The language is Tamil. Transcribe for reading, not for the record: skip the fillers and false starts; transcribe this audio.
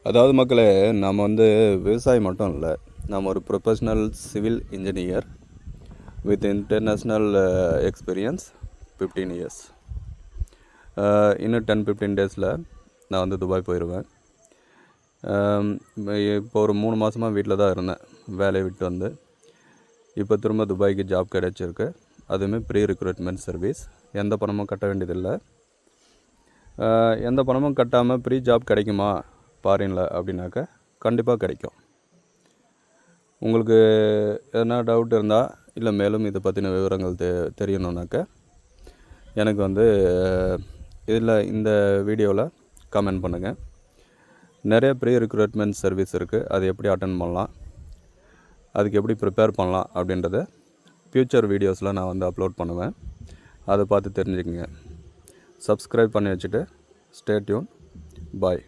அதாவது மக்களே, நம்ம விவசாயி மட்டும் இல்லை, நம்ம ஒரு professional civil engineer with international experience 15 years. இன்னும் 10-15 டேஸில் நான் துபாய் போயிடுவேன். இப்போ ஒரு 3 மாதமாக வீட்டில் தான் இருந்தேன், வேலையை விட்டு இப்போ திரும்ப துபாய்க்கு ஜாப் கிடைச்சிருக்கு. அதுவுமே ப்ரீ ரெக்ரூட்மெண்ட் சர்வீஸ். எந்த பணமும் கட்ட வேண்டியதில்லை. எந்த பணமும் கட்டாமல் ப்ரீ ஜாப் கிடைக்குமா ஃபாரினில் அப்படின்னாக்கா கண்டிப்பாக கிடைக்கும். உங்களுக்கு எதனா டவுட் இருந்தால், இல்லை மேலும் இதை பற்றின விவரங்கள் தெரியணுன்னாக்கா எனக்கு இதில் இந்த வீடியோவில் கமெண்ட் பண்ணுங்கள். நிறைய ப்ரீ ரெக்ரூட்மெண்ட் சர்வீஸ் இருக்குது. அது எப்படி அட்டன் பண்ணலாம், அதுக்கு எப்படி ப்ரிப்பேர் பண்ணலாம் அப்படின்றத ஃப்யூச்சர் வீடியோஸில் நான் அப்லோட் பண்ணுவேன். அதை பார்த்து தெரிஞ்சுக்கங்க. சப்ஸ்கிரைப் பண்ணி வச்சுட்டு ஸ்டே டியூன். பாய்.